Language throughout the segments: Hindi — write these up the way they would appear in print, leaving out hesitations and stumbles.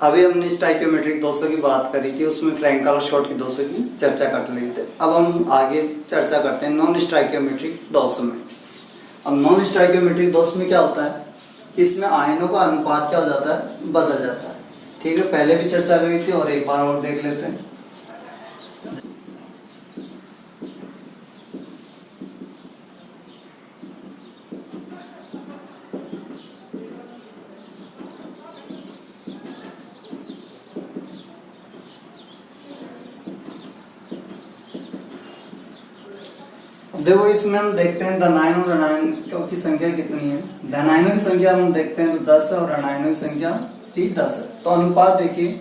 अभी हमने स्टाइकियोमेट्रिक दोषों की बात करी थी, उसमें फ्रैंकल और शॉर्ट की दोषों की चर्चा कर ली थी। अब हम आगे चर्चा करते हैं नॉन स्टाइकियोमेट्रिक दोषों में। अब नॉन स्टाइकियोमेट्रिक दोष में क्या होता है कि इसमें आयनों का अनुपात क्या हो जाता है, बदल जाता है। ठीक है, पहले भी चर्चा करी थी और एक बार और देख लेते हैं। देखो इसमें हम देखते हैं धनायन और ऋणायन की संख्या कितनी है। धनायनों की संख्या हम देखते हैं तो 10 है और ऋणायनों की संख्या भी 10 है। तो अनुपात देखिए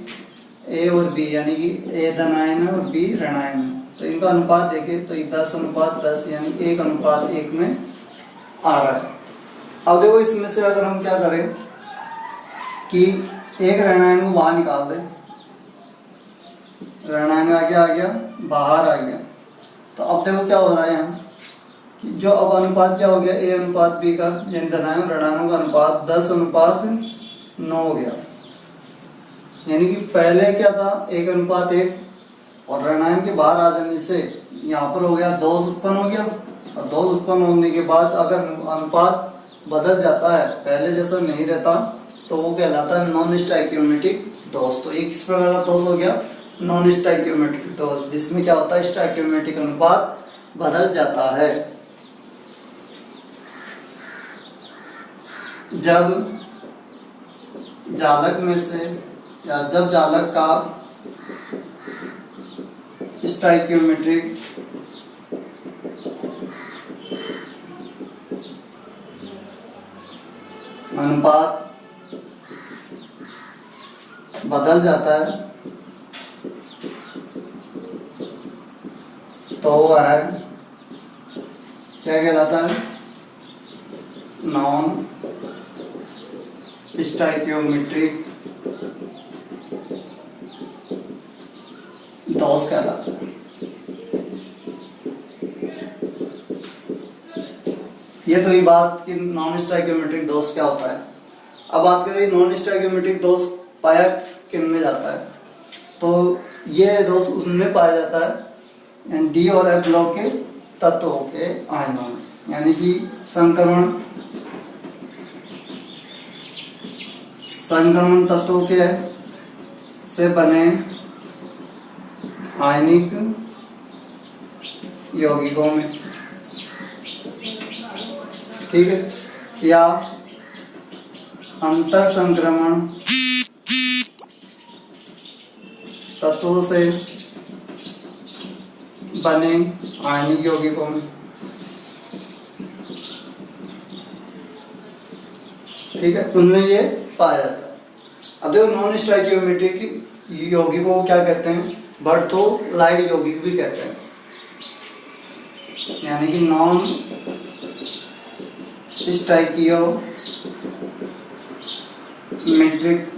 ए और बी, यानी कि ए धनायन है और बी ऋणायन है, तो इनका अनुपात देखिए तो 10:10 यानी 1:1 में आ रहा है। अब देखो इसमें से अगर हम क्या करें कि एक ऋणायन को बाहर निकाल दें, ऋणायन आ गया बाहर आ गया, तो अब देखो क्या हो रहा है यहाँ कि जो अब अनुपात क्या हो गया, ए अनुपात बी का, यानी धनायन ऋणायनों का अनुपात 10:9 हो गया। यानी कि पहले क्या था 1:1 और ऋणायन के बाहर आ जाने से यहाँ पर हो गया 2 उत्पन्न हो गया। और 2 उत्पन्न होने के बाद अगर अनुपात बदल जाता है, पहले जैसा नहीं रहता, तो वो कहलाता है नॉन स्टाइकियोमेट्रिक दोष। तो एक इस प्रकार का दोष हो गया नॉन स्टाइकियोमेट्रिक दोष, जिसमें क्या होता है स्टाइकियोमेट्रिक अनुपात बदल जाता है। जब जालक में से या जब जालक का स्टाइकियोमेट्रिक अनुपात बदल जाता है तो वह क्या कहलाता है, नॉन स्टाइकियोमेट्रिक दोष कहलाता है। ये तो ये बात कि नॉन स्टाइकियोमेट्रिक दोष क्या होता है। अब बात करें नॉन स्टाइकियोमेट्रिक दोष पाया किन में जाता है, तो ये दोष उसमें पाया जाता है डी और एफ ब्लॉक के तत्वों के आयनों में, यानी कि संक्रमण तत्वों के से बने आयनिक यौगिकों में, ठीक है, या अंतर संक्रमण तत्वों से बने आयनिक यौगिकों में, ठीक है, उनमें ये पाया जाता है। अब देखो नॉन स्टाइकियोमेट्रिक यौगिकों को क्या कहते हैं, बर्थोलाइड यौगिक भी कहते हैं, यानी कि नॉन स्टाइकियोमेट्रिक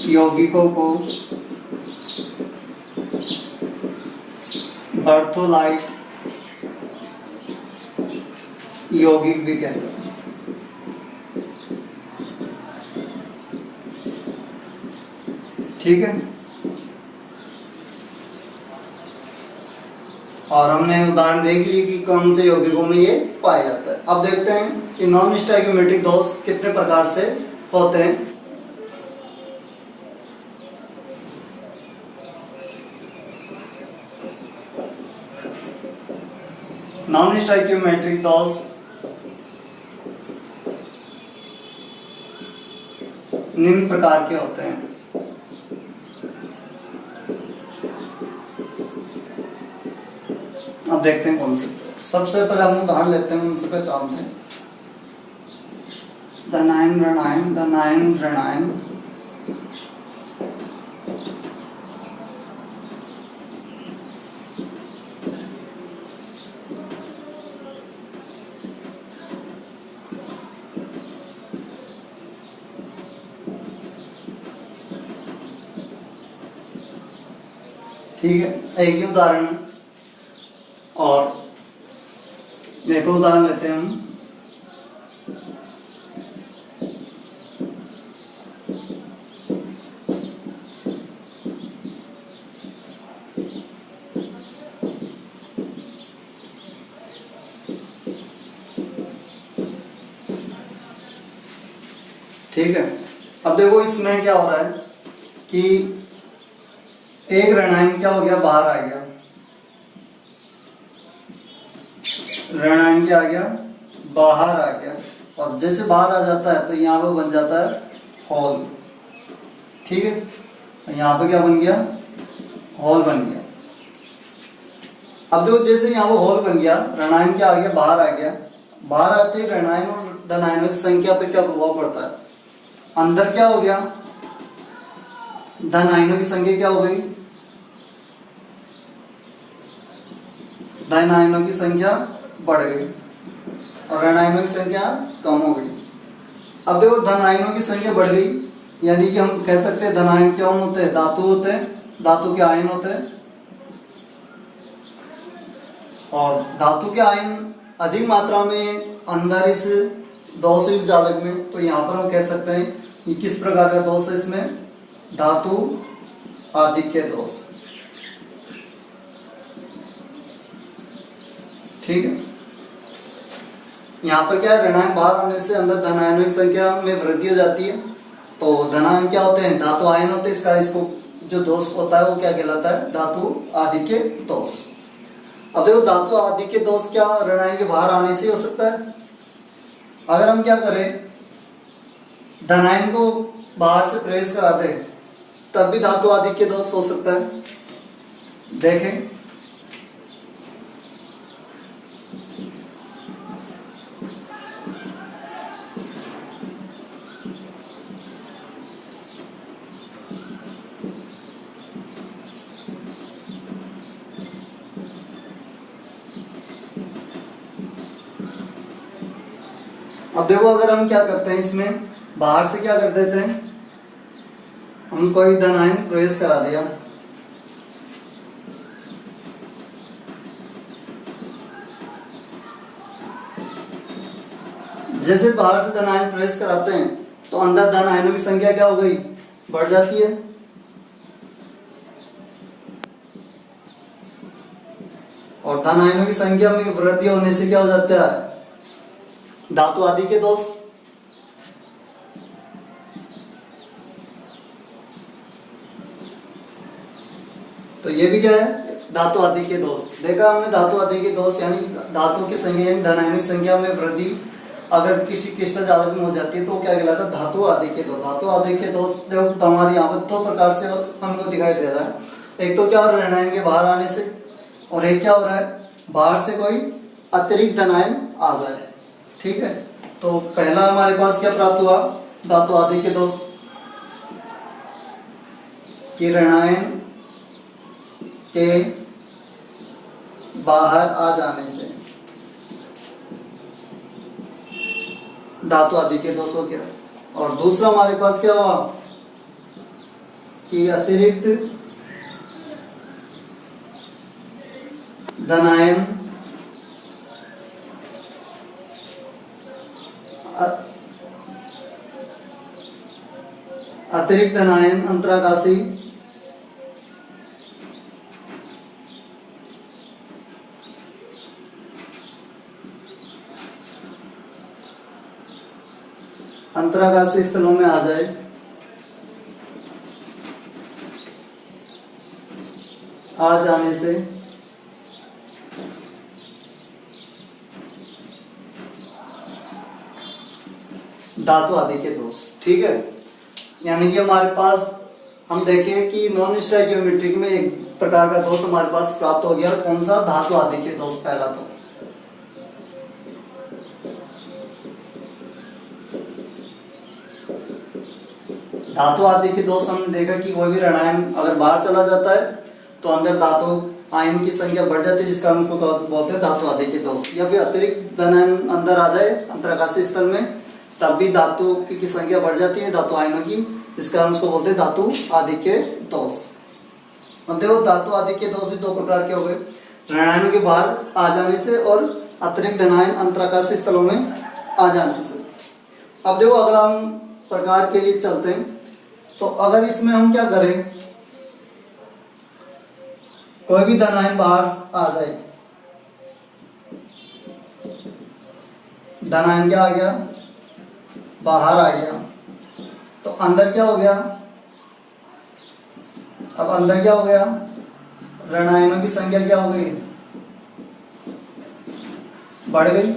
यौगिकों को बर्थोलाइड यौगिक भी कहते हैं। ठीक है, और हमने उदाहरण देख लिए कि कौन से यौगिकों में ये पाया जाता है। अब देखते हैं कि नॉन स्टाइकियोमेट्रिक दोष कितने प्रकार से होते हैं। नॉन स्टाइकियोमेट्रिक दोष निम्न प्रकार के होते हैं। अब देखते हैं कौन से। सबसे पहले हम उदाहरण लेते हैं, उनसे पहचानते हैं। धनायन ऋणायन, धनायन ऋणायन, ठीक है, एक ही उदाहरण है। और देखो उदाहरण लेते हैं हम। ठीक है। अब देखो इसमें क्या हो रहा है कि एक ऋणायन क्या हो गया, बाहर आ गया, ऋणायन क्या आ गया, बाहर आ गया, और जैसे बाहर आ जाता है तो यहाँ पे बन जाता है होल। ठीक है, यहाँ पे क्या बन गया, होल बन गया। अब देखो जैसे यहाँ पे होल बन गया, ऋणायन क्या आ गया, बाहर आ गया। बाहर आते ही ऋणायन और धनायनों की संख्या पे क्या प्रभाव पड़ता है, अंदर क्या हो गया, धनायनों की संख्या क्या हो गई, धनायनों की संख्या बढ़ गई और ऋणायनों की संख्या कम हो गई। अब देखो धनायनों की संख्या बढ़ गई, यानी कि हम कह सकते हैं धनायन क्या होते हैं, धातु होते हैं, धातु के आयन होते हैं, और धातु के आयन अधिक मात्रा में अंदर इस दोषयुक्त जालक में, तो यहाँ पर हम कह सकते हैं कि किस प्रकार का दोष है इसमें, धातु आधिक्य दोष। ठीक है, यहाँ पर क्या है, ऋणायन बाहर आने से अंदर धनायनों की संख्या में वृद्धि हो जाती है। तो धनायन क्या होते हैं, धातु आयन होते हैं, इसका इसको जो दोष होता है वो क्या कहलाता है, धातु आधिक्य दोष। अब देखो धातु आधिक्य दोष क्या ऋणायन के बाहर आने से हो सकता है। अगर हम क्या करें, धनायन को बाहर से प्रवेश करा दें तब भी धातु आधिक्य दोष हो सकता है। देखें, अब देखो अगर हम क्या करते हैं, इसमें बाहर से क्या कर देते हैं, हम कोई धनायन प्रवेश करा दिया, जैसे बाहर से धनायन प्रवेश कराते हैं तो अंदर धनायनों की संख्या क्या हो गई, बढ़ जाती है। और धनायनों की संख्या में वृद्धि होने से क्या हो जाता है, धातु आधिक्य दोष। तो ये भी क्या है, धातु आधिक्य दोष। देखा हमने धातु आधिक्य दोष यानी धातु की संख्या यानी धनायनों की संख्या में वृद्धि अगर किसी क्रिस्टल जालक में हो जाती है तो क्या कहलाता है, धातु आधिक्य दोष। धातु आधिक्य दोष देखो तो हमारे यहाँ पर दो प्रकार से हमको दिखाई दे रहा है। एक तो क्या हो रहा है, ऋणायन के बाहर आने से, और एक क्या हो रहा है, बाहर से कोई अतिरिक्त धनायन आ जाए। ठीक है, तो पहला हमारे पास क्या प्राप्त हुआ, धातु आधिक्य दोष कि ऋणायन के बाहर आ जाने से धातु आधिक्य दोष हो गया। और दूसरा हमारे पास क्या हुआ कि अतिरिक्त धनायन अतिरिक्त धनायन अंतराकाशी अंतराकाशी स्थलों में आ जाए, आ जाने से धातु आधिक्य दोष। ठीक है, यानी कि हमारे पास हम देखें कि नॉन स्टोइकियोमेट्रिक में एक प्रकार का दोष हमारे पास प्राप्त हो गया। कौन सा, धातु आधिक्य दोष। पहला तो धातु आधिक्य दोष हमने देखा कि कोई भी ऋणायन अगर बाहर चला जाता है तो अंदर धातु आयन की संख्या बढ़ जाती है, जिसका हम उसको बोलते हैं धातु आधिक्य दोष। या फिर अतिरिक्त धनायन अंदर आ जाए अंतराकाशी स्थल में तब भी धातु की संख्या बढ़ जाती है, धातु आयनों की, जिसका हम उसको बोलते हैं धातु आधिक्य दोष। देखो धातु आधिक्य दोष भी दो प्रकार के हो गए, ऋणायनों के बाहर आ जाने से और अतिरिक्त धनायन अंतराकाशी स्थलों में आ जाने से। अब देखो अगला हम प्रकार के लिए चलते हैं, तो अगर इसमें हम क्या करें, कोई भी धनायन बाहर आ जाए, धनायन क्या आ गया, बाहर आ गया, तो अंदर क्या हो गया, अब अंदर क्या हो गया, ऋण आयनों की संख्या क्या हो गई, बढ़ गई।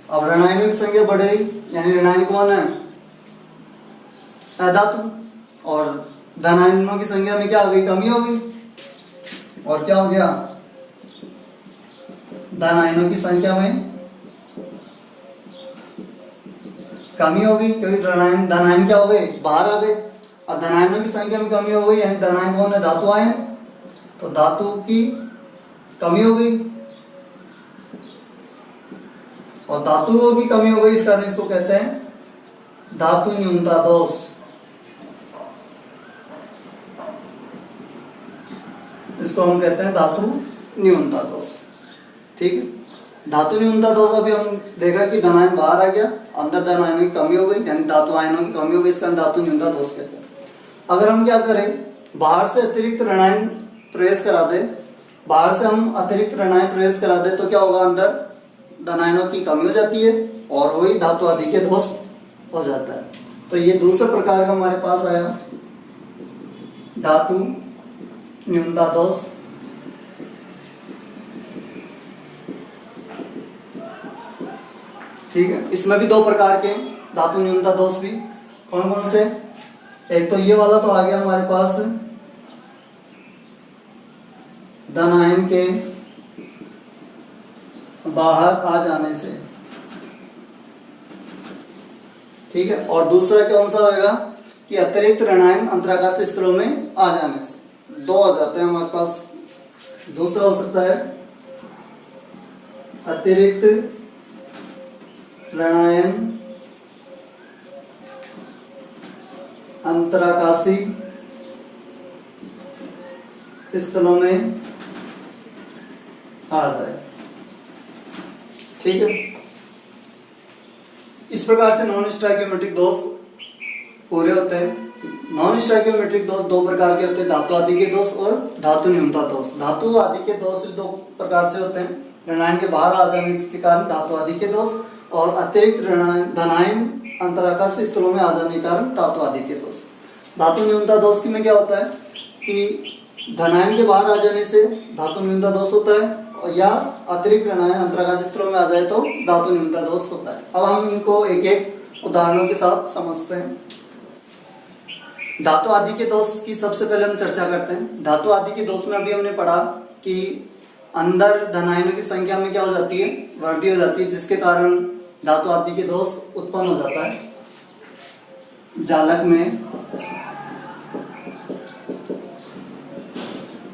अब ऋण आयनों की संख्या बढ़ गई यानी ऋण आयन कौन है, अधातु, और धन आयनों की संख्या में क्या हो गई, कमी हो गई। और क्या हो गया, धन आयनों की संख्या में कमी हो गई क्योंकि ऋणायन धन आयन क्या हो गए, बाहर आ गए। और धन आयनों की संख्या में कमी हो गई यानी धन आयन कौन है, धातु आयन, तो धातु की कमी हो गई और धातुओं की कमी हो गई, इस कारण इसको कहते हैं धातु न्यूनता दोष। इसको हम कहते हैं धातु न्यूनता दोष। ठीक है, धातु न्यूनता दोष अभी हम देखा कि धन आयन बाहर आ गया, अंदर धन आयनों की कमी हो गई यानी धातु आयनों की कमी हो गई, इसका धातु न्यूनता दोष कहते हैं। अगर हम क्या करें, बाहर से अतिरिक्त ऋणायन प्रवेश करा दे, बाहर से हम अतिरिक्त ऋणायन प्रवेश करा दे तो क्या होगा, अंदर धन आयनों की कमी हो जाती है और वही धातु आदि के दोष हो जाता है। तो ये दूसरे प्रकार का हमारे पास आया धातु न्यूनता दोष। ठीक है, इसमें भी दो प्रकार के धातु न्यूनता दोष भी, कौन कौन से, एक तो ये वाला तो आ गया हमारे पास धन आयन के बाहर आ जाने से। ठीक है, और दूसरा कौन सा होगा कि अतिरिक्त ऋणायन अंतराकाशीय स्तरों में आ जाने से। दो आ जाते हैं हमारे पास। दूसरा हो सकता है अतिरिक्त ऋणायन अंतराकाशीय स्तरों में आ जाए। ठीक है, इस प्रकार से नॉन स्टोइकियोमेट्रिक दोष पूरे होते हैं। नॉन स्टोइकियोमेट्रिक दोष दो प्रकार के होते हैं, धातु आदि के दोष और धातु न्यूनता दोष। धातु आदि के दोष दो प्रकार से होते हैं, ऋणायन के बाहर आ जाने के कारण धातु आदि के दोष, और अतिरिक्त धनायन अंतराकाशीय स्तरों में आ जाने के कारण धातु आदि के दोष। धातु न्यूनता दोष में क्या होता है कि धनायन के बाहर आ जाने से धातु न्यूनता दोष होता है, या अतिरिक्त ऋणायन अंतराकाशीय स्तरों में आ जाए तो धातु न्यूनता दोष होता है। अब हम इनको एक एक उदाहरणों के साथ समझते हैं। धातु आदि के दोष की सबसे पहले हम चर्चा करते हैं। धातु आदि के दोष में अभी हमने पढ़ा कि अंदर धनायनों की संख्या में क्या हो जाती है, वृद्धि हो जाती है, जिसके कारण धातु आदि के दोष उत्पन्न हो जाता है। जालक में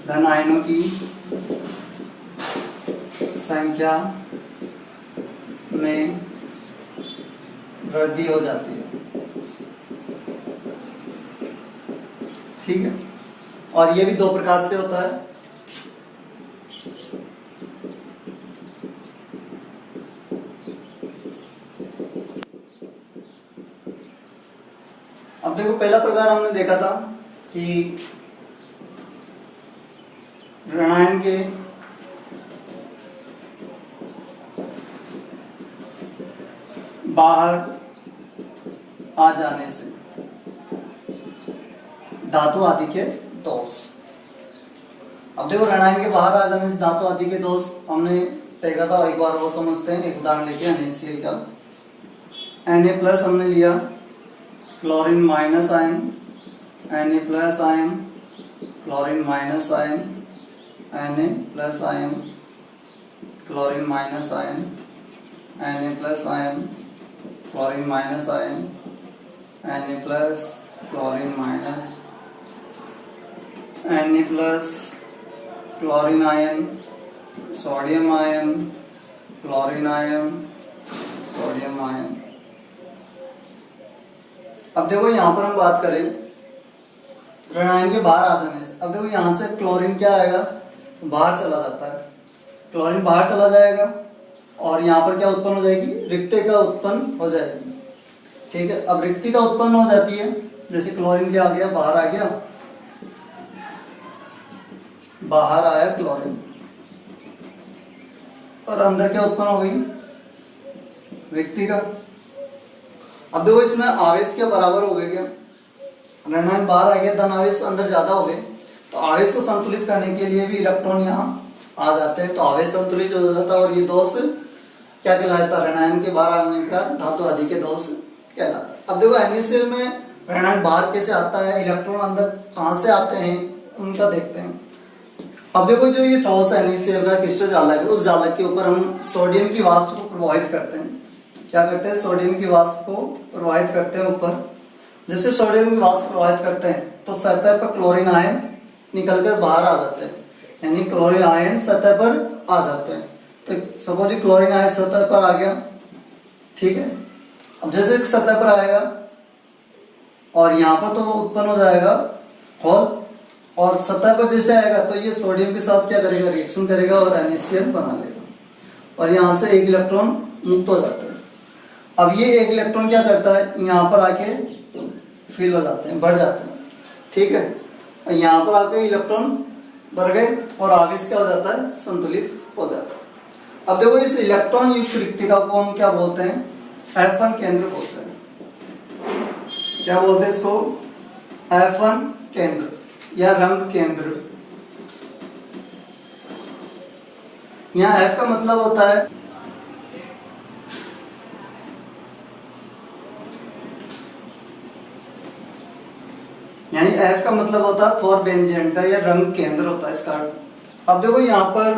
धनायनों की संख्या में वृद्धि हो जाती है। ठीक है, और ये भी दो प्रकार से होता है। अब देखो, पहला प्रकार हमने देखा था कि ऋणायन के बाहर आ जाने से धातु आदि के दोष। अब देखो, ऋणायन के बाहर आ जाने से धातु आदि के दोष हमने देखा था, एक बार वो समझते हैं। एक उदाहरण लेके NaCl का Na+ हमने लिया, chlorine minus ion, Na+ ion, chlorine minus ion, Na+ ion, chlorine minus ion, Na+ ion, chlorine minus ion, Na+, chlorine minus, Na+, chlorine ion, sodium ion, chlorine ion, sodium ion. अब देखो, यहाँ पर हम बात करें ऋणायन के बाहर आ जाने से। अब देखो, यहाँ से क्लोरीन क्या आएगा, बाहर चला जाता है, क्लोरीन बाहर चला जाएगा और यहाँ पर क्या उत्पन्न हो जाएगी, रिक्तिका उत्पन्न हो जाएगी। ठीक है, अब रिक्तिका उत्पन्न हो जाती है, जैसे क्लोरीन क्या आ गया, बाहर आ गया, बाहर आया क्लोरीन, और अंदर क्या उत्पन्न हो गई, रिक्तिका। अब देखो इसमें आवेश के बराबर हो गए क्या, ऋणायन बाहर आ गया, धन आवेश अंदर ज्यादा हो गए, तो आवेश को संतुलित करने के लिए भी इलेक्ट्रॉन यहाँ आ जाते हैं, तो आवेश संतुलित हो जाता है और ये दोष क्या कहलाता है, ऋणायन के बाहर आने का धातु आदि के दोष कहलाता है। अब देखो NaCl में ऋणायन बाहर कैसे आता है, इलेक्ट्रॉन अंदर कहाँ से आते हैं उनका देखते हैं। अब देखो जो ये ठोस NaCl का क्रिस्टल जालक है, उस जालक के ऊपर हम सोडियम की वाष्प को प्रवाहित करते हैं। क्या करते हैं, सोडियम की वाष्प को प्रवाहित करते हैं ऊपर। जैसे सोडियम की वाष्प प्रवाहित करते हैं तो सतह पर क्लोरीन आयन निकलकर बाहर आ जाते हैं, यानी क्लोरीन आयन सतह पर आ जाते हैं। तो सपोज क्लोरीन आयन सतह पर आ गया, ठीक है। अब जैसे सतह पर आएगा और यहाँ पर तो उत्पन्न हो जाएगा होल, और सतह पर जैसे आएगा तो ये सोडियम के साथ क्या करेगा, रिएक्शन करेगा और NaCl बना लेगा और यहाँ से एक इलेक्ट्रॉन मुक्त हो जाता है। अब ये एक इलेक्ट्रॉन क्या करता है, यहाँ पर आके फिल हो जाते हैं, बढ़ जाते हैं, ठीक है। यहाँ पर आके इलेक्ट्रॉन बढ़ गए और आवेश क्या हो जाता है, संतुलित हो जाता है। अब देखो इस इलेक्ट्रॉन युक्त रिक्तिका को हम क्या बोलते हैं, F1 केंद्र बोलते हैं। क्या बोलते हैं इसको, F1 केंद्र या रंग केंद्र। यहाँ F का मतलब होता है यानी F का मतलब होता है फॉर बेंजेंटा या रंग केंद्र होता है इसका। अब देखो यहाँ पर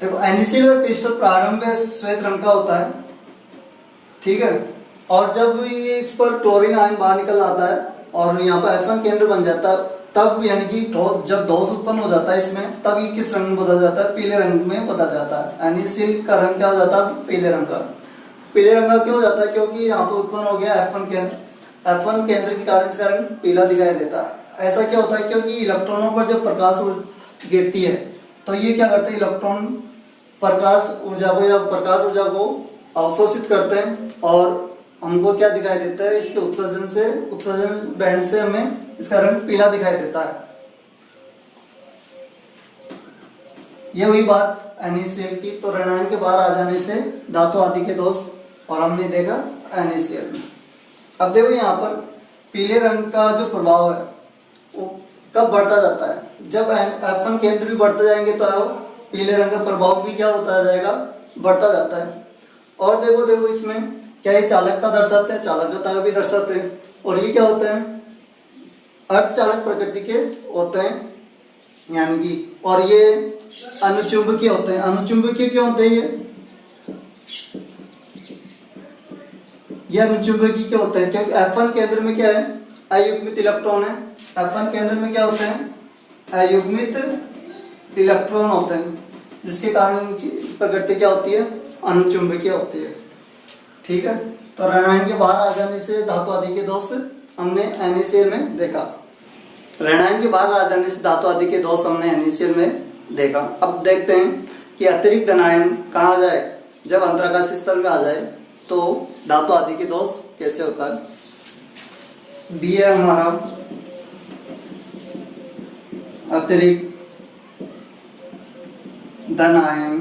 देखो NaCl का क्रिस्टल प्रारंभ में श्वेत रंग का होता है, ठीक है। और जब ये इस पर क्लोरीन आयन बाहर निकल आता है और यहाँ पर F1 केंद्र बन जाता है, तब यानी कि जब दोष उत्पन्न हो जाता है इसमें, तब ये किस रंग में बदल जाता है, पीले रंग में बदल जाता है। NaCl का रंग क्या हो जाता है, पीले रंग का। पीले रंग का क्यों हो जाता है, क्योंकि यहाँ पर उत्पन्न हो गया F1 केंद्र। F1 केंद्र के कारण इसका रंग पीला दिखाई देता है। ऐसा क्या होता है, क्योंकि इलेक्ट्रॉनों पर जब प्रकाश गिरती है तो ये क्या करते हैं, इलेक्ट्रॉन प्रकाश ऊर्जा को अवशोषित करते हैं और हमको क्या दिखाई देता है, इसके उत्सर्जन बैंड से हमें इसका रंग पीला दिखाई देता है। ये हुई बात NaCl की। तो ऋणायन के बाहर आ जाने से धातु आदि के दोष, और हमने देखा NaCl में। अब देखो यहाँ पर पीले रंग का जो प्रभाव है वो कब बढ़ता जाता है, जब F1 केंद्र भी बढ़ते जाएंगे तो पीले रंग का प्रभाव भी क्या होता जाएगा, बढ़ता जाता है। और देखो इसमें क्या ये चालकता दर्शाते हैं, चालकता भी दर्शाते हैं। और ये क्या होते हैं, अर्धचालक प्रकृति के होते हैं, यानी कि, और ये अनुचुंबकीय होते हैं। अनुचुंबकीय क्यों होते हैं ये अनुचुंबकीय क्यों होते हैं, क्योंकि F1 केंद्र में क्या है, अयुग्मित इलेक्ट्रॉन है। F1 केंद्र में क्या होते हैं, अयुग्मित इलेक्ट्रॉन होते हैं, जिसके कारण प्रकृति क्या होती है, अनुचुंबकीय होती है, ठीक है। तो ऋणायन के बाहर आ जाने से धातु आदि के दोष हमने NaCl में देखा। ऋणायन के बाहर आ जाने से धातु आदि के दोष हमने NaCl में देखा। अब देखते हैं कि अतिरिक्त धनायन कहाँ जाए, जब अंतराकाशीय स्तर में आ जाए तो धातु आदि के दोष कैसे होता है। बी है हमारा अतिरिक्त धन आयन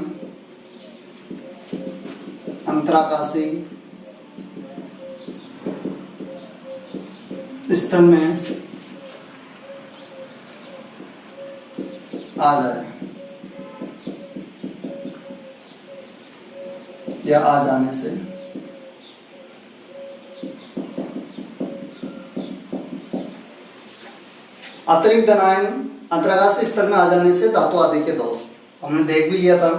अंतराकाशी स्तर में आ जाए या आ जाने से अतिरिक्त धन आयन अंतराकाशीय स्तर में आ जाने से धातु आदि के दोष हमने देख भी लिया था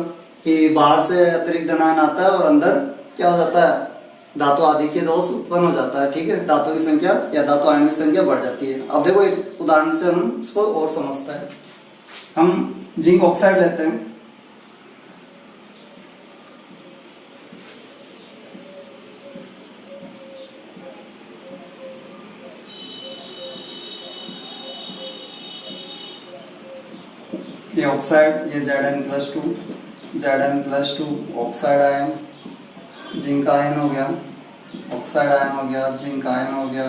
कि बाहर से अतिरिक्त धन आयन आता है और अंदर क्या हो जाता है, धातु आदि के दोष उत्पन्न हो जाता है, ठीक है। धातु की संख्या या धातु आयन की संख्या बढ़ जाती है। अब देखो एक उदाहरण से हम इसको और समझते हैं। हम जिंक ऑक्साइड लेते हैं, ये ऑक्साइड, ये Zn+2 oxide ion, zinc ion हो गया, ऑक्साइड आयन हो गया, जिंक आयन हो गया।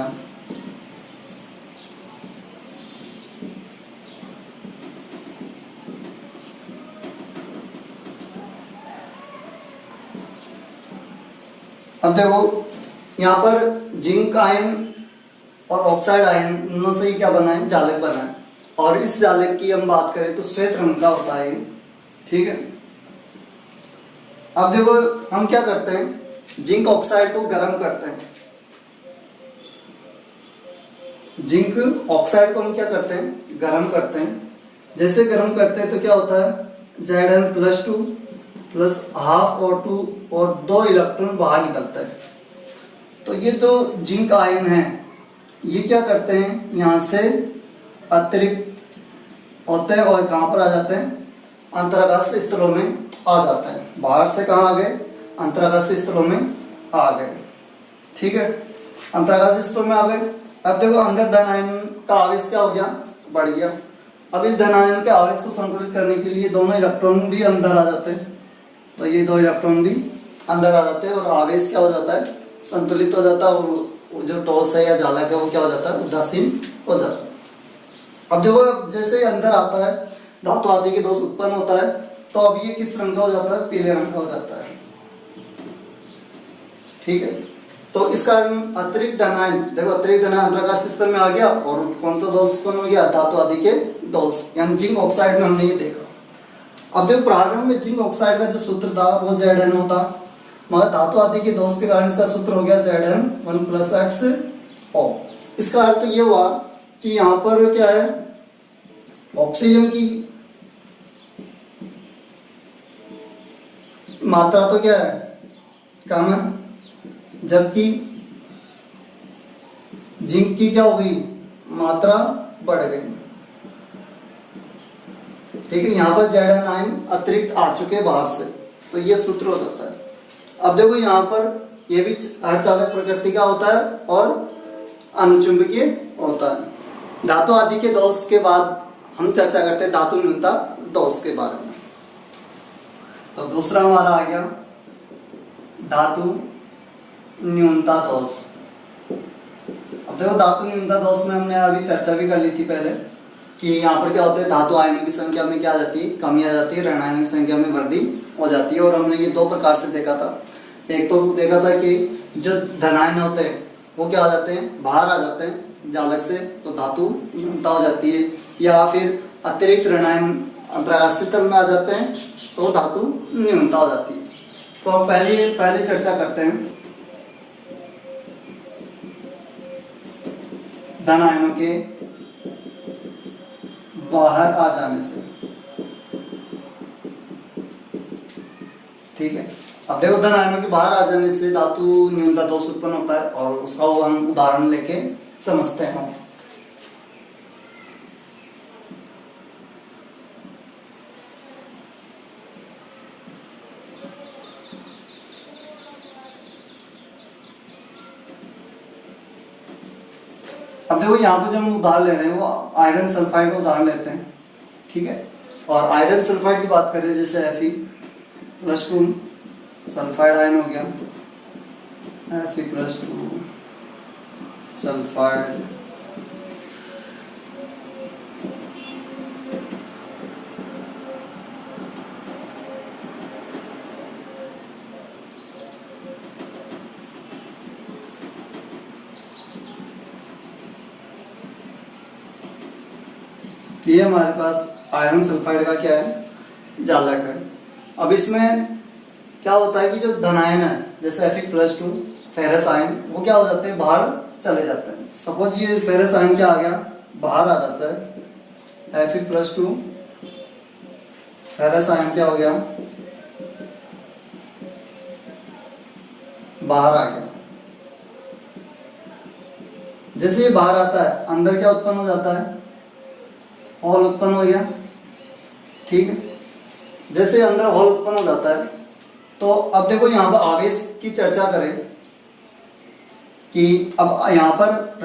अब देखो यहाँ पर जिंक आयन और ऑक्साइड आयन दोनों से ही क्या बना है, जालक बना है। और इस जालक की हम बात करें तो श्वेत रंग का होता है, ठीक है। अब देखो हम क्या करते हैं, जिंक ऑक्साइड को गर्म करते हैं। जिंक ऑक्साइड को हम क्या करते हैं, गर्म करते हैं। जैसे गर्म करते हैं तो क्या होता है, Zn+2 प्लस हाफ O2 और 2 इलेक्ट्रॉन बाहर निकलता है। तो ये जो जिंक आयन है ये क्या करते हैं, यहाँ से अतिरिक्त होते हैं और कहाँ पर आ जाते हैं, अंतराकाश स्थलों में आ जाते हैं। बाहर से कहाँ आ गए, अंतराकाश स्थलों में आ गए, ठीक है। अंतराकाश स्थलों में आ गए। अब देखो अंदर धन आयन का आवेश क्या हो गया, बढ़ गया। अब इस धन आयन के आवेश को संतुलित करने के लिए दोनों इलेक्ट्रॉन भी अंदर आ जाते हैं। तो ये 2 इलेक्ट्रॉन भी अंदर आ जाते हैं और आवेश क्या हो जाता है, संतुलित हो जाता है। और जो टॉस है या जालक है वो क्या हो जाता है, उदासीन हो जाता है। अब देखो जैसे अंदर आता है धातु आदि के दोष उत्पन्न होता है, तो अब ये किस रंग का हो जाता है, पीले रंग का हो जाता है, ठीक है। तो इस कारण अतिरिक्त धनायन, देखो अतिरिक्त धनायन अंतराकाश स्थल में आ गया और कौन सा दोष उत्पन्न हो गया, धातु आदि के दोष, यानी जिंक ऑक्साइड में हमने ये देखा। अब देखो प्रारंभ में जिंक ऑक्साइड का जो सूत्र था वो Zn होता, मगर धातु आदि के दोष के कारण इसका सूत्र हो गया Zn1+xO। इसका अर्थ ये हुआ कि यहाँ पर क्या है, ऑक्सीजन की मात्रा तो क्या है, कम है, जबकि जिंक की क्या हो गई, मात्रा बढ़ गई, ठीक है। यहाँ पर Zn अतिरिक्त आ चुके बाहर से, तो ये सूत्र हो जाता है। अब देखो यहाँ पर ये भी अर्धचालक प्रकृति का होता है और अनुचुंबकीय होता है। धातु आदि के दोष के बाद हम चर्चा करते हैं धातु न्यूनता दोष के बारे में। तो दूसरा हमारा आ गया धातु न्यूनता दोष। अब देखो धातु न्यूनता दोष में हमने अभी चर्चा भी कर ली थी पहले कि यहाँ पर क्या होता है, धातु आयनों की संख्या में क्या आ जाती है, कमी आ जाती है, ऋण आयनों की संख्या में वृद्धि हो जाती है। और हमने ये 2 प्रकार से देखा था। एक तो देखा था कि जो धनायन होते हैं वो क्या आ जाते हैं, बाहर आ जाते हैं जालक से, तो धातु न्यूनता हो जाती है, या फिर अतिरिक्त ऋणायन अंतराकाश स्थल में आ जाते हैं तो धातु न्यूनता हो जाती है। तो हम पहले चर्चा करते हैं धन आयनों के बाहर आ जाने से, ठीक है। अब देखो धन आयनों के बाहर आ जाने से धातु न्यूनता दोष उत्पन्न होता है और उसका वो हम उदाहरण लेके समझते हैं। अब देखो यहाँ पे जो हम उदाहरण ले रहे हैं वो आयरन सल्फाइड का उदाहरण लेते हैं, ठीक है। और आयरन सल्फाइड की बात करें जैसे Fe+2 सल्फाइड आयन हो गया, Fe+2 सल्फाइड, ये हमारे पास आयरन सल्फाइड का क्या है, जालक है। अब इसमें क्या होता है कि जो धनायन है जैसे Fe+2 फेरस आयन वो क्या हो जाते हैं, बाहर चले जाते हैं। सपोज ये फेरस आयन क्या आ गया, बाहर आ जाता है, Fe+2 फेरस आयन क्या हो गया, बाहर आ गया। जैसे ये बाहर आता है अंदर क्या उत्पन्न हो जाता है, हॉल उत्पन्न हो गया, ठीक है। जैसे अंदर हॉल उत्पन्न हो जाता है तो अब देखो यहाँ पर आवेश की चर्चा करें कि अब यहाँ पर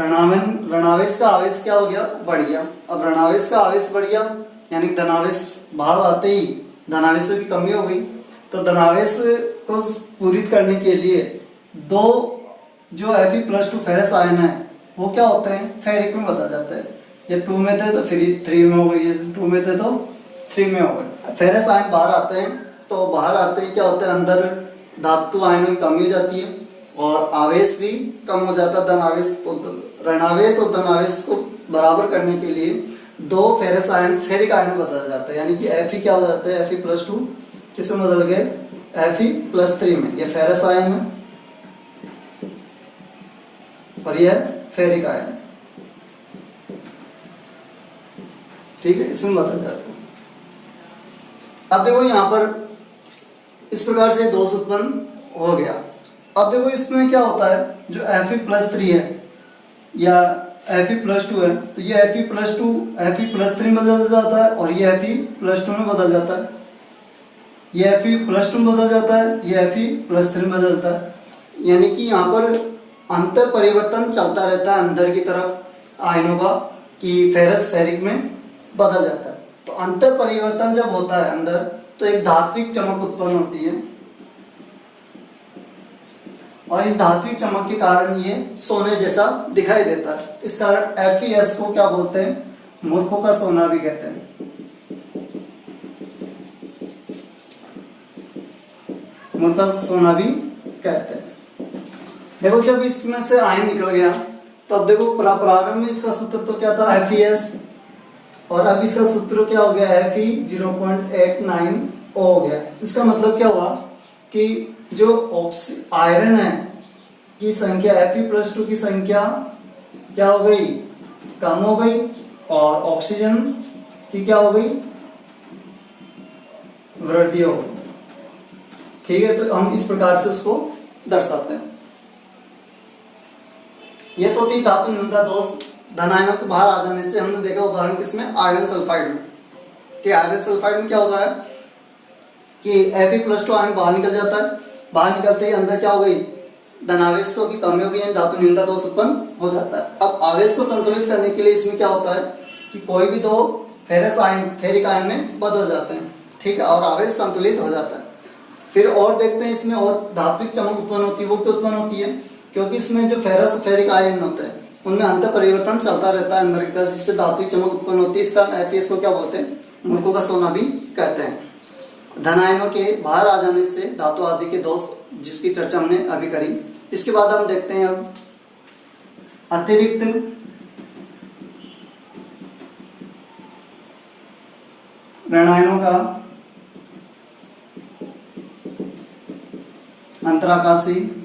ऋणावेश का आवेश क्या हो गया, बढ़ गया। अब ऋणावेश का आवेश बढ़ गया यानी धनावेश बाहर आते ही धनावेशों की कमी हो गई। तो धनावेश को पूरित करने के लिए 2 जो Fe+2 फेरस आयन है वो क्या होते हैं, फेरिक में बदल जाते हैं। ये 2 में थे तो फिर 3 में हो गए, ये 2 में थे तो 3 में हो गए। फेरस आयन बाहर आते हैं तो बाहर आते ही क्या होता है, अंदर धातु आयनों की कमी हो जाती है और आवेश भी कम हो जाता है, धन आवेश। तो ऋणावेश और धन आवेश को बराबर करने के लिए दो फेरस आयन फेरिक आयन में बदल जाता है, यानी कि Fe क्या हो जाता है, Fe+2 किस में बदल गए, Fe+3 में। ये फेरस आयन है और यह फेरिक आयन, ठीक है, इसमें बदल जाता है। अब देखो यहाँ पर इस प्रकार से दोष उत्पन्न हो गया। अब देखो इसमें क्या होता है, जो Fe+3 है या Fe+2 है, तो ये Fe+2 Fe+3 में बदल जाता है और ये Fe+2 में बदल जाता है, ये Fe+2 में बदल जाता है, ये Fe+3 में बदल जाता है। यानी कि यहाँ पर अंतर परिवर्तन चलता रहता है अंदर की तरफ आयनों का, कि फेरस फेरिक में बदल जाता है। तो अंतर परिवर्तन जब होता है अंदर, तो एक धात्विक चमक उत्पन्न होती है और इस धात्विक चमक के कारण ये सोने जैसा दिखाई देता है। इस कारण Fe को क्या बोलते हैं, मूर्खों का सोना भी कहते हैं। मूर्ख का सोना भी कहते हैं। देखो जब इसमें से आयन निकल गया, तो अब देखो प्रारंभ में इसका सूत्र तो क्या था, Fe और अब इसका सूत्र क्या हो गया, Fe 0.89O हो गया। इसका मतलब क्या हुआ कि जो आयरन है की संख्या Fe+2 की संख्या क्या हो गई, कम हो गई, और ऑक्सीजन की क्या हो गई, वृद्धि हो गई। ठीक है, तो हम इस प्रकार से उसको दर्शाते हैं। ये तो थी धातु न्यूनता दोष। धन आयनों को बाहर आ जाने से हमने देखा उदाहरण किसमें, आयरन सल्फाइड में। कि आयरन सल्फाइड में क्या हो रहा है कि Fe+2 आयन बाहर निकल जाता है, बाहर निकलते ही अंदर क्या हो गई, धनावेशों की कमी हो गई, धातु न्यूनता दोष उत्पन्न हो जाता है। अब आवेश को संतुलित करने के लिए इसमें क्या होता है कि कोई भी दो फेरस आयन फेरिक आयन में बदल जाते हैं, ठीक है, और आवेश संतुलित हो जाता है। फिर और देखते हैं इसमें और धात्विक चमक उत्पन्न होती है। वो क्यों उत्पन्न होती है, क्योंकि इसमें जो फेरस और फेरिक आयन होते हैं उनमें अंतर परिवर्तन चलता रहता है अंदर की तरफ, जिससे धात्विक चमक उत्पन्न होती है। इस कारण Fe को क्या बोलते हैं, मूर्खों का सोना भी कहते हैं। धन आयनों के बाहर आ जाने से धातु आदि के दोष, जिसकी चर्चा हमने अभी करी। इसके बाद हम देखते हैं अब अतिरिक्त ऋण आयनों का अंतराकाशी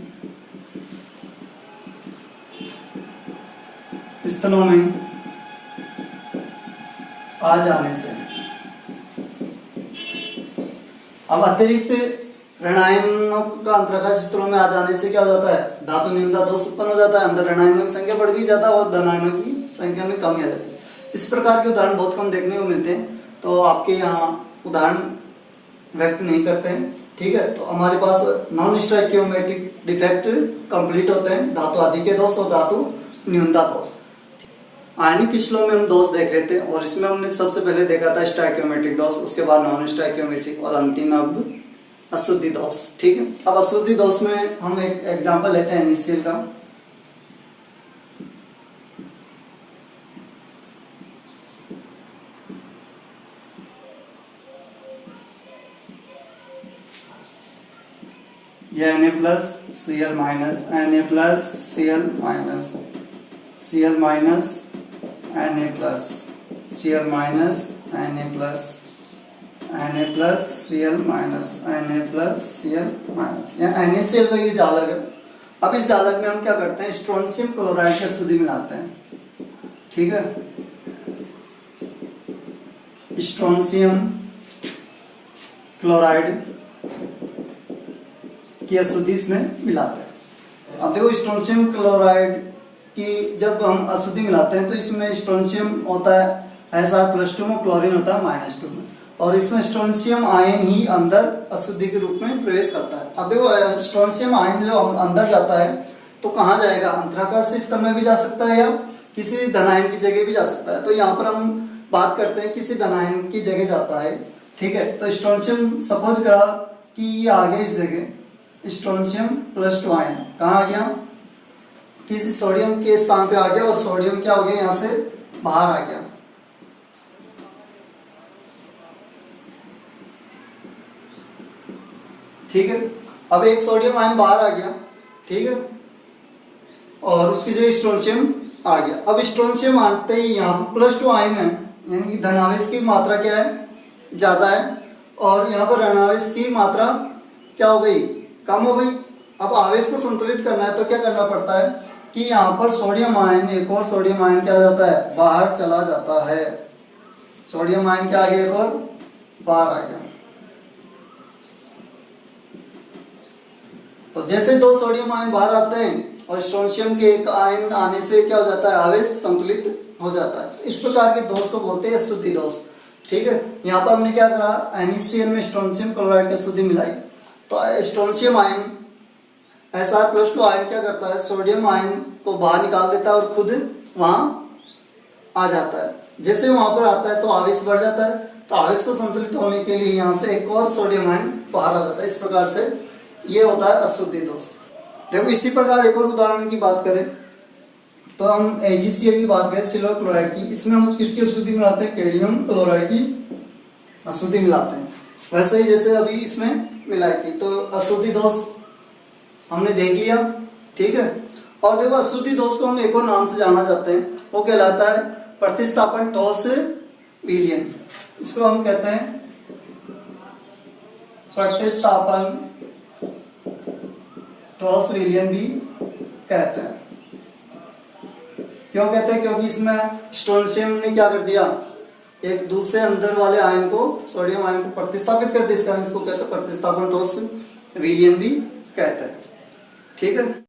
स्थलों में आ जाने से। अब अतिरिक्त ऋण आयनों का अंतराकाशी स्थलों में आ जाने से क्या हो जाता है, धातु न्यूनता दोष उत्पन्न हो जाता है, अंदर ऋण आयनों की संख्या बढ़ गई जाता है और धन आयनों की संख्या में कमी आ जाती है। इस प्रकार के उदाहरण बहुत कम देखने को मिलते हैं, तो आपके यहाँ उदाहरण व्यक्त नहीं करते हैं, ठीक है। तो हमारे पास नॉन स्टोइकियोमेट्रिक डिफेक्ट कंप्लीट होते हैं, धातु आदि के दोष और धातु न्यूनता दोष। आयनिक किस्लों में हम दोष देख रहे थे और इसमें हमने सबसे पहले देखा था स्टोइकियोमेट्रिक दोष, उसके बाद नॉन स्टोइकियोमेट्रिक और अंतिम अब अशुद्धि दोष, ठीक है। अब अशुद्धि दोष में हम एक एग्जांपल लेते हैं NaCl का। यह Na+Cl- Na+Cl- Cl- Na+, Cl- Na+Cl- NaCl का ये जालक है। अब इस जालक में हम क्या करते हैं, स्ट्रोंशियम क्लोराइड की अशुद्धि मिलाते हैं, ठीक है। स्ट्रोंशियम क्लोराइड की अशुद्धि इसमें मिलाते हैं। अब देखो स्ट्रोंशियम क्लोराइड की जब हम अशुद्धि मिलाते हैं तो इसमें स्ट्रोंशियम होता है Si+2 में, क्लोरीन होता है -2 में, और इसमें स्ट्रोंशियम आयन ही अंदर अशुद्धि के रूप में प्रवेश करता है। अब देखो स्ट्रोंशियम आयन जो अंदर जाता है तो कहाँ जाएगा, अंतराकाशी स्थल में भी जा सकता है या किसी धन आयन की जगह भी जा सकता है। तो यहाँ पर हम बात करते हैं किसी धन आयन की जगह जाता है, ठीक है। तो स्ट्रोंशियम सपोज करा कि ये आ गया इस जगह, स्ट्रोंशियम+2 आयन कहाँ आ गया, किसी सोडियम के स्थान पे आ गया और सोडियम क्या हो गया, यहाँ से बाहर आ गया, ठीक है। अब एक सोडियम आयन बाहर आ गया ठीक है, और उसकी जगह स्ट्रोंशियम आ गया। अब स्ट्रोंशियम आते ही यहाँ पर +2 आयन है, यानी कि धनावेश की मात्रा क्या है, ज़्यादा है, और यहाँ पर ऋणावेश की मात्रा क्या हो गई, कम हो गई। अब आवेश को संतुलित करना है तो क्या करना पड़ता है कि यहाँ पर सोडियम आयन, एक और सोडियम आयन क्या जाता है, बाहर चला जाता है। सोडियम आयन क्या आ गया, एक और बाहर आ गया। तो जैसे 2 सोडियम आयन बाहर आते हैं और स्ट्रोंशियम के एक आयन आने से क्या हो जाता है, आवेश संतुलित हो जाता है। इस प्रकार के दोष को बोलते हैं अशुद्धि दोष। ठीक है, यहाँ पर हमने क्या करा, NaCl में स्ट्रोंशियम क्लोराइड की अशुद्धि मिलाई। तो स्ट्रोंशियम आयन Sr+2 आयन क्या करता है, सोडियम आयन को बाहर निकाल देता है और खुद वहां आ जाता है। जैसे वहां पर आता है तो आवेश बढ़ जाता है, तो आवेश को संतुलित होने के लिए यहाँ से एक और सोडियम आयन बाहर आ जाता है। इस प्रकार से ये होता है अशुद्धि दोष। देखो इसी प्रकार एक और उदाहरण की बात करें तो हम AgCl की बात करें, सिल्वर क्लोराइड की, इसमें हम किसकी अशुद्धि मिलाते हैं, कैडमियम क्लोराइड की अशुद्धि मिलाते हैं। वैसे ही जैसे अभी इसमें मिलाई थी, तो अशुद्धि दोष हमने देख लिया। ठीक है, और देखो अशुद्धि दोष को हम एक और नाम से जाना जाते हैं, वो कहलाता है प्रतिस्थापन ठोस विलयन। इसको हम कहते हैं प्रतिस्थापन ठोस विलयन भी कहते हैं। क्यों कहते हैं, क्योंकि इसमें स्ट्रोंशियम ने क्या कर दिया, एक दूसरे अंदर वाले आयन को, सोडियम आयन को प्रतिस्थापित कर दिया। इसका इसको कहते हैं प्रतिस्थापन ठोस विलयन भी कहते हैं। ठीक है।